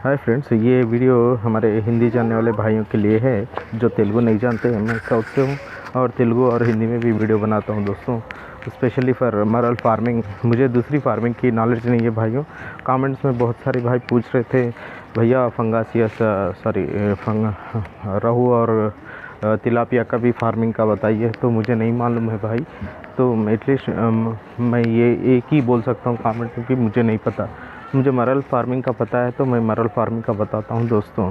Hi friends, ये video हमारे हिंदी जानने वाले भाइयों के लिए है जो तेलुगु नहीं जानते हैं। मैं साउथ से हूँ और तेलुगु और हिंदी में भी वीडियो बनाता हूँ दोस्तों, स्पेशली फॉर मरल फार्मिंग। मुझे दूसरी फार्मिंग की नॉलेज नहीं है भाइयों। कमेंट्स में बहुत सारे भाई पूछ रहे थे, भैया फंगासियस रहू और तिलापिया का भी फार्मिंग का बताइए। तो मुझे नहीं मालूम है भाई, तो एटलीस्ट मैं ये एक ही बोल सकता हूँ कमेंट में कि मुझे नहीं पता। मुझे मरल फार्मिंग का पता है तो मैं मरल फार्मिंग का बताता हूँ दोस्तों,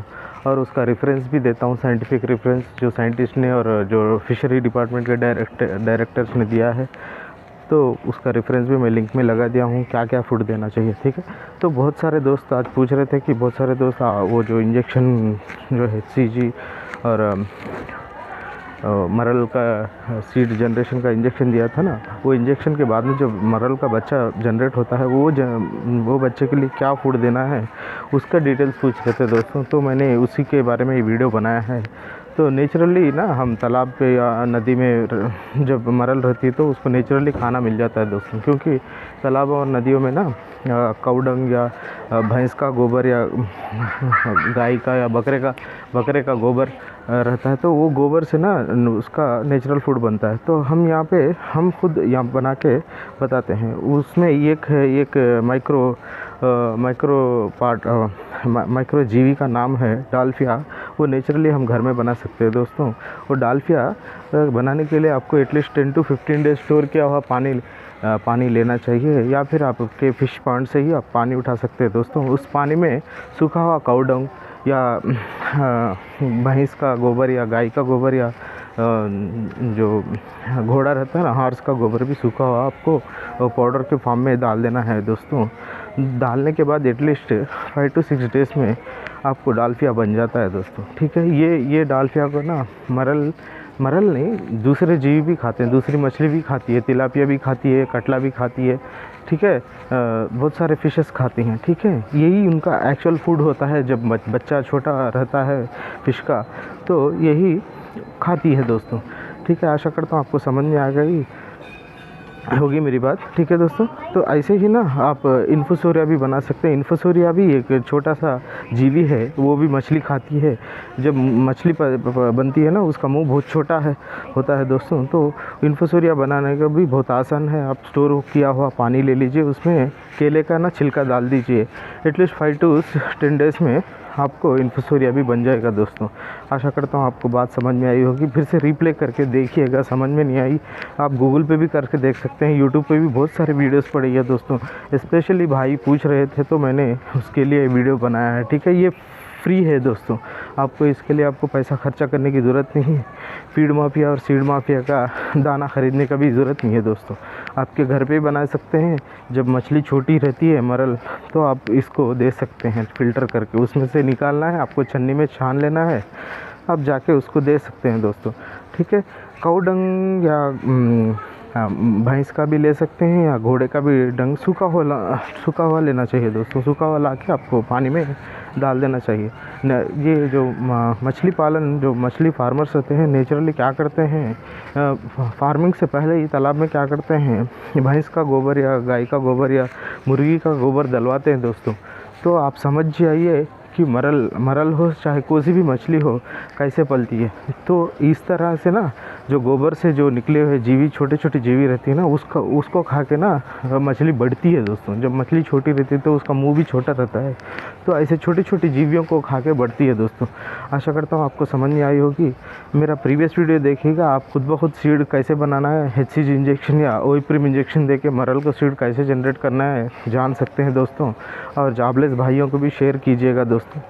और उसका रेफरेंस भी देता हूँ, साइंटिफिक रेफरेंस जो साइंटिस्ट ने और जो फिशरी डिपार्टमेंट के डायरेक्टर्स ने दिया है। तो उसका रेफरेंस भी मैं लिंक में लगा दिया हूँ, क्या क्या फूड देना चाहिए, ठीक है। तो बहुत सारे दोस्त आज पूछ रहे थे कि बहुत सारे दोस्त वो जो इंजेक्शन जो है HCG और मरल का सीड जनरेशन का इंजेक्शन दिया था ना, वो इंजेक्शन के बाद में जो मरल का बच्चा जनरेट होता है वो बच्चे के लिए क्या फूड देना है उसका डिटेल्स पूछ रहे थे दोस्तों। तो मैंने उसी के बारे में ये वीडियो बनाया है। तो नेचुरली ना हम तालाब पे या नदी में जब मरल रहती है तो उसको नेचुरली खाना मिल जाता है दोस्तों, क्योंकि तालाब और नदियों में ना काऊ डंग या भैंस का गोबर या गाय का या बकरे का गोबर रहता है। तो वो गोबर से ना उसका नेचुरल फूड बनता है। तो हम खुद यहाँ बना के बताते हैं। उसमें एक माइक्रो जीवी का नाम है डाल्फिया। वो नेचुरली हम घर में बना सकते हैं दोस्तों। वो डाल्फिया बनाने के लिए आपको एटलीस्ट 10 to 15 डेज स्टोर किया हुआ पानी लेना चाहिए, या फिर आपके फिश पॉन्ड से ही आप पानी उठा सकते हैं दोस्तों। उस पानी में सूखा हुआ काऊ डंग या भैंस का गोबर या गाय का गोबर या जो घोड़ा रहता है ना, हॉर्स का गोबर भी सूखा हुआ आपको पाउडर के फॉर्म में डाल देना है दोस्तों। डालने के बाद एटलीस्ट 5 to 6 डेज़ में आपको डाल्फिया बन जाता है दोस्तों, ठीक है। ये डाल्फिया को ना मरल नहीं, दूसरे जीव भी खाते हैं, दूसरी मछली भी खाती है, तिलापिया भी खाती है, कटला भी खाती है, ठीक है। बहुत सारे फिशेस खाती हैं, ठीक है। यही उनका एक्चुअल फूड होता है। जब बच्चा छोटा रहता है फिश का तो यही खाती है दोस्तों, ठीक है। आशा करता हूँ आपको समझ में आ गई होगी मेरी बात, ठीक है दोस्तों। तो ऐसे ही ना आप इन्फोसोरिया भी बना सकते हैं। इन्फोसोरिया भी एक छोटा सा जीवी है, वो भी मछली खाती है। जब मछली बनती है ना, उसका मुंह बहुत छोटा होता है दोस्तों। तो इन्फोसोरिया बनाने का भी बहुत आसान है। आप स्टोर किया हुआ पानी ले लीजिए, उसमें केले का ना छिलका डाल दीजिए। एटलीस्ट 5 to 10 डेज़ में आपको इन्फोसोरिया भी बन जाएगा दोस्तों। आशा करता हूँ आपको बात समझ में आई होगी। फिर से रिप्ले करके देखिएगा, समझ में नहीं आई आप गूगल पे भी करके देख सकते हैं। यूट्यूब पे भी बहुत सारे वीडियोस पड़े हैं दोस्तों। स्पेशली भाई पूछ रहे थे तो मैंने उसके लिए वीडियो बनाया है, ठीक है। ये फ्री है दोस्तों, इसके लिए आपको पैसा खर्चा करने की ज़रूरत नहीं है। फीड माफिया और सीड माफिया का दाना ख़रीदने का भी ज़रूरत नहीं है दोस्तों। आपके घर पे बना सकते हैं। जब मछली छोटी रहती है मरल, तो आप इसको दे सकते हैं फ़िल्टर करके। उसमें से निकालना है आपको, छन्नी में छान लेना है, आप जाके उसको दे सकते हैं दोस्तों, ठीक है। काऊ डंग या भैंस का भी ले सकते हैं या घोड़े का भी डंग सूखा हुआ लेना चाहिए दोस्तों। सूखा हुआ ला के आपको पानी में डाल देना चाहिए। ये जो मछली पालन, जो मछली फार्मर्स होते हैं, नेचुरली क्या करते हैं, फार्मिंग से पहले ही तालाब में क्या करते हैं, भैंस का गोबर या गाय का गोबर या मुर्गी का गोबर डलवाते हैं दोस्तों। तो आप समझ जाइए कि मरल हो चाहे कोई सी भी मछली हो कैसे पलती है। तो इस तरह से ना जो गोबर से जो निकले हुए जीवी, छोटे छोटे जीवी रहती है ना, उसको खा के ना मछली बढ़ती है दोस्तों। जब मछली छोटी रहती है तो उसका मुंह भी छोटा रहता है। तो ऐसे छोटे छोटे जीवियों को खा के बढ़ती है दोस्तों। आशा करता हूँ आपको समझ में आई होगी। मेरा प्रीवियस वीडियो देखिएगा, आप खुद ब खुद सीड कैसे बनाना है, HCG इंजेक्शन या ओइप्रिम इंजेक्शन दे के मरल को सीड कैसे जनरेट करना है जान सकते हैं दोस्तों। और जॉबलेस भाइयों को भी शेयर कीजिएगा दोस्तों।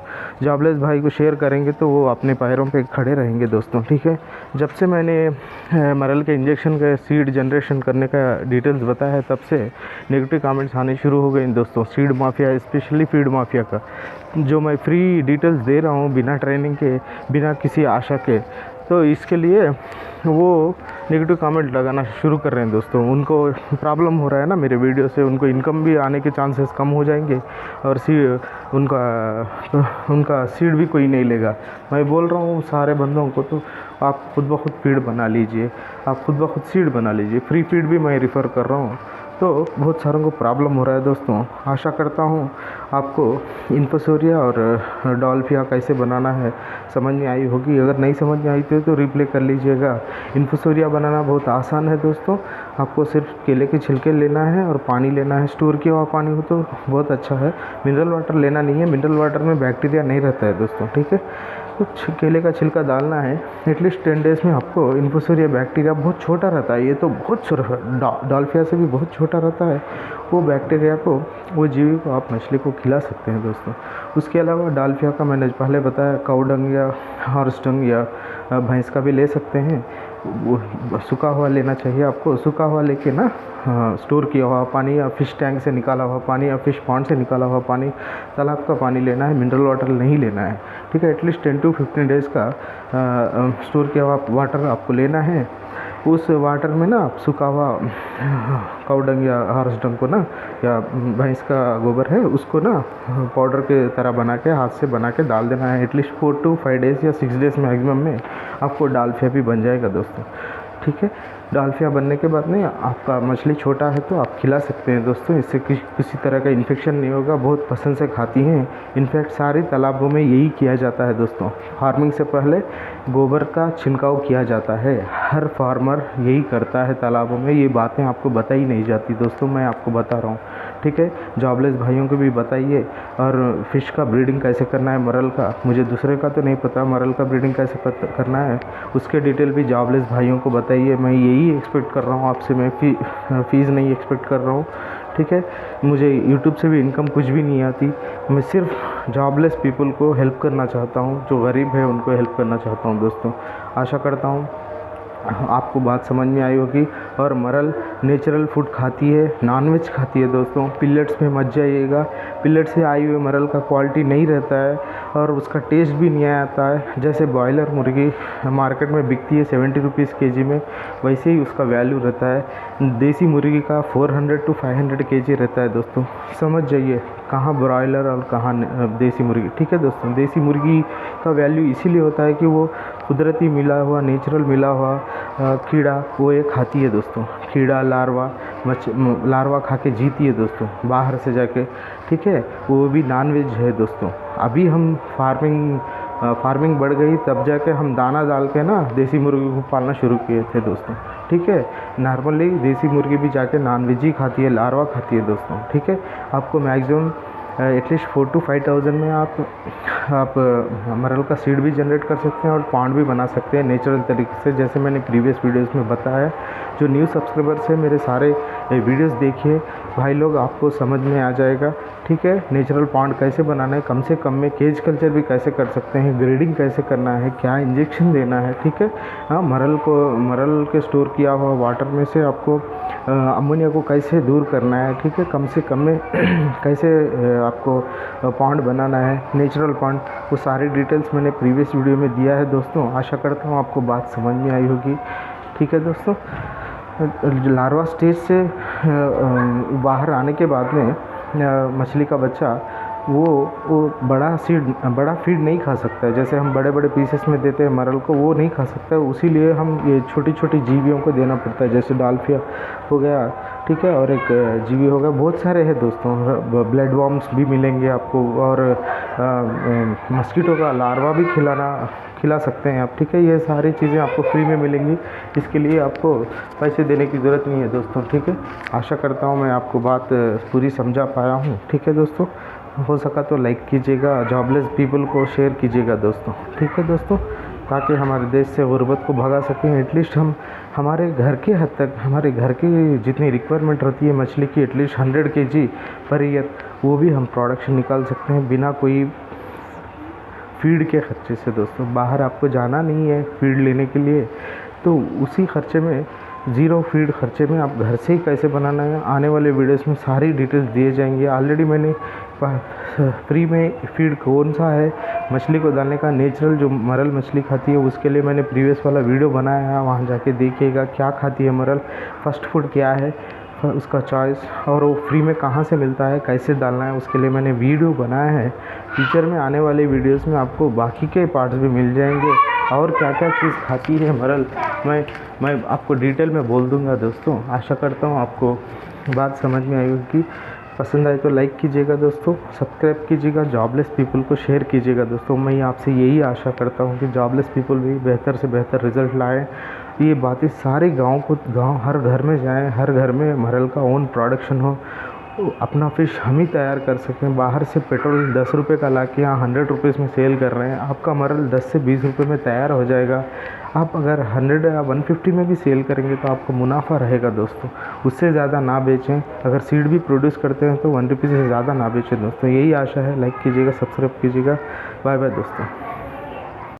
जॉबलेस भाई को शेयर करेंगे तो वो अपने पैरों पे खड़े रहेंगे दोस्तों, ठीक है। जब से मैंने मरल के इंजेक्शन का सीड जनरेशन करने का डिटेल्स बताया है, तब से नेगेटिव कमेंट्स आने शुरू हो गए दोस्तों। Seed mafia, specially feed mafia का जो मैं फ्री डिटेल्स दे रहा हूँ बिना ट्रेनिंग के, बिना किसी आशा के, तो इसके लिए वो नेगेटिव कमेंट लगाना शुरू कर रहे हैं दोस्तों। उनको प्रॉब्लम हो रहा है ना मेरे वीडियो से, उनको इनकम भी आने के चांसेस कम हो जाएंगे और उनका सीड भी कोई नहीं लेगा। मैं बोल रहा हूँ सारे बंदों को, तो आप खुद ब खुद फीड बना लीजिए, आप खुद ब खुद सीड बना लीजिए। फ्री फीड भी मैं रिफ़र कर रहा हूँ, तो बहुत सारों को प्रॉब्लम हो रहा है दोस्तों। आशा करता हूँ आपको इन्फोसोरिया और डॉल्फिया कैसे बनाना है समझ में आई होगी। अगर नहीं समझ में आई तो रिप्ले कर लीजिएगा। इन्फोसोरिया बनाना बहुत आसान है दोस्तों। आपको सिर्फ केले के छिलके लेना है और पानी लेना है। स्टोर किया हुआ पानी हो तो बहुत अच्छा है, मिनरल वाटर लेना नहीं है। मिनरल वाटर में बैक्टीरिया नहीं रहता है दोस्तों, ठीक है। कुछ केले का छिलका डालना है। एटलीस्ट 10 डेज़ में आपको इन्फोसोरिया बैक्टीरिया बहुत छोटा रहता है, ये तो बहुत डॉल्फिया से भी बहुत छोटा रहता है। वो बैक्टीरिया को, वो जीवी को आप मछली को खिला सकते हैं दोस्तों। उसके अलावा डॉल्फिया का मैंने पहले बताया काऊ डंग या हॉर्स डंग या भैंस का भी ले सकते हैं। वो सूखा हुआ लेना चाहिए आपको। सूखा हुआ लेके ना स्टोर किया हुआ पानी या फिश टैंक से निकाला हुआ पानी या फिश पॉन्ड से निकाला हुआ पानी, तालाब का पानी लेना है, मिनरल वाटर नहीं लेना है, ठीक है। एटलीस्ट 10 to 15 डेज़ का स्टोर किया हुआ वाटर आपको लेना है। उस वाटर में ना आप सूखा हुआ काऊ डंग या हॉर्स डंग को ना, या भैंस का गोबर है उसको ना पाउडर के तरह बना के हाथ से बना के डाल देना है। एटलीस्ट 4 to 5 डेज़ या 6 डेज़ मैक्सिमम में आपको डॉल्फिया भी बन जाएगा दोस्तों, ठीक है। डॉल्फिया बनने के बाद में आपका मछली छोटा है तो आप खिला सकते हैं दोस्तों। इससे किसी तरह का इन्फेक्शन नहीं होगा। बहुत पसंद से खाती हैं। इनफैक्ट सारे तालाबों में यही किया जाता है दोस्तों। फार्मिंग से पहले गोबर का छिड़काव किया जाता है। हर फार्मर यही करता है तालाबों में। ये बातें आपको बताई नहीं जाती दोस्तों, मैं आपको बता रहा हूँ, ठीक है। जॉबलेस भाइयों को भी बताइए। और फिश का ब्रीडिंग कैसे करना है मरल का, मुझे दूसरे का तो नहीं पता, मरल का ब्रीडिंग कैसे करना है उसके डिटेल भी जॉबलेस भाइयों को बताइए। मैं यही एक्सपेक्ट कर रहा हूँ आपसे। मैं फीस नहीं एक्सपेक्ट कर रहा हूँ, ठीक है। मुझे यूट्यूब से भी इनकम कुछ भी नहीं आती। मैं सिर्फ जॉबलेस पीपल को हेल्प करना चाहता हूँ, जो गरीब है उनको हेल्प करना चाहता हूँ दोस्तों। आशा करता हूँ आपको बात समझ में आई होगी। और मरल नेचुरल फूड खाती है, नॉनवेज खाती है दोस्तों। पिलेट्स में मत जाइएगा। पिलेट से आई हुई मरल का क्वालिटी नहीं रहता है और उसका टेस्ट भी नहीं आता है। जैसे बॉयलर मुर्गी मार्केट में बिकती है 70 रुपीज़ kg में, वैसे ही उसका वैल्यू रहता है। देसी मुर्गी का 400 to 500 kg रहता है दोस्तों। समझ जाइए कहाँ ब्रॉयलर और कहाँ देसी मुर्गी, ठीक है दोस्तों। देसी मुर्गी का वैल्यू इसीलिए होता है कि वो कुदरती मिला हुआ, नेचुरल मिला हुआ कीड़ा वो ये खाती है दोस्तों। कीड़ा लार्वा खा के जीती है दोस्तों बाहर से जाके, ठीक है। वो भी नॉनवेज है दोस्तों। अभी हम फार्मिंग बढ़ गई तब जाके हम दाना डाल के ना देसी मुर्गी को पालना शुरू किए थे दोस्तों, ठीक है। नॉर्मली देसी मुर्गी भी जाके नॉनवेज ही खाती है, लार्वा खाती है दोस्तों, ठीक है। आपको मैक्सिमम एटलीस्ट 4 to 5 थाउजेंड में आप मरल का सीड भी जनरेट कर सकते हैं और पॉन्ड भी बना सकते हैं नेचुरल तरीके से, जैसे मैंने प्रीवियस वीडियोस में बताया। जो न्यू सब्सक्राइबर्स है मेरे सारे वीडियोस देखिए भाई लोग, आपको समझ में आ जाएगा, ठीक है। नेचुरल पॉन्ड कैसे बनाना है, कम से कम में केज कल्चर भी कैसे कर सकते हैं, ग्रेडिंग कैसे करना है, क्या इंजेक्शन देना है, ठीक है। हाँ, मरल के स्टोर किया हुआ वाटर में से आपको अमोनिया को कैसे दूर करना है, ठीक है। कम से कम में कैसे आपको पॉन्ड बनाना है, नेचुरल पॉन्ड, वो सारी डिटेल्स मैंने प्रीवियस वीडियो में दिया है दोस्तों। आशा करता हूँ आपको बात समझ में आई होगी, ठीक है दोस्तों। लार्वा स्टेज से बाहर आने के बाद में मछली का बच्चा वो बड़ा फीड नहीं खा सकता है। जैसे हम बड़े बड़े पीसेस में देते हैं मरल को, वो नहीं खा सकता है। उसीलिए हम ये छोटी छोटी जीवियों को देना पड़ता है, जैसे डॉल्फिया हो गया, ठीक है। और एक जीवी हो गया, बहुत सारे हैं दोस्तों। ब्लड वॉर्म्स भी मिलेंगे आपको, और मस्कीटो का लार्वा भी खिला सकते हैं आप, ठीक है। ये सारी चीज़ें आपको फ्री में मिलेंगी। इसके लिए आपको पैसे देने की ज़रूरत नहीं है दोस्तों, ठीक है। आशा करता हूँ मैं आपको बात पूरी समझा पाया हूँ, ठीक है दोस्तों। हो सका तो लाइक कीजिएगा, जॉबलेस पीपल को शेयर कीजिएगा दोस्तों, ठीक है दोस्तों, ताकि हमारे देश से गुर्बत को भगा सकें। एटलीस्ट हम हमारे घर के हद तक, हमारे घर की जितनी रिक्वायरमेंट रहती है मछली की, एटलीस्ट 100 kg पर ईयर, वो भी हम प्रोडक्शन निकाल सकते हैं बिना कोई फीड के खर्चे से दोस्तों। बाहर आपको जाना नहीं है फीड लेने के लिए, तो उसी खर्चे में, ज़ीरो फीड खर्चे में आप घर से ही कैसे बनाना है, आने वाले वीडियोस में सारी डिटेल्स दिए जाएंगे। ऑलरेडी मैंने फ्री में फीड कौन सा है मछली को डालने का, नेचुरल जो मरल मछली खाती है उसके लिए मैंने प्रीवियस वाला वीडियो बनाया है, वहाँ जाके देखिएगा क्या खाती है मरल, फर्स्ट फूड क्या है उसका चॉइस, और वो फ्री में कहाँ से मिलता है, कैसे डालना है, उसके लिए मैंने वीडियो बनाया है। फ्यूचर में आने वाले वीडियोस में आपको बाकी के पार्ट्स भी मिल जाएंगे, और क्या क्या चीज़ खाती है मरल मैं आपको डिटेल में बोल दूंगा दोस्तों। आशा करता हूँ आपको बात समझ में आई होगी। पसंद आए तो लाइक कीजिएगा दोस्तों, सब्सक्राइब कीजिएगा, जॉबलेस पीपल को शेयर कीजिएगा दोस्तों। मैं आपसे यही आशा करता हूँ कि जॉबलेस पीपल भी बेहतर से बेहतर रिज़ल्ट लाएँ। ये बातें सारे गाँव हर घर में जाएँ, हर घर में मरल का ओन प्रोडक्शन हो, अपना फ़िश हम ही तैयार कर सकें। बाहर से पेट्रोल 10 रुपये का ला के यहाँ 100 रुपीज़ में सेल कर रहे हैं, आपका मरल 10 से 20 रुपये में तैयार हो जाएगा। आप अगर 100 या 150 में भी सेल करेंगे तो आपको मुनाफा रहेगा दोस्तों। उससे ज़्यादा ना बेचें। अगर सीड भी प्रोड्यूस करते हैं तो 1 रुपये से ज़्यादा ना बेचें दोस्तों। यही आशा है। लाइक कीजिएगा, सब्सक्राइब कीजिएगा। बाय बाय दोस्तों।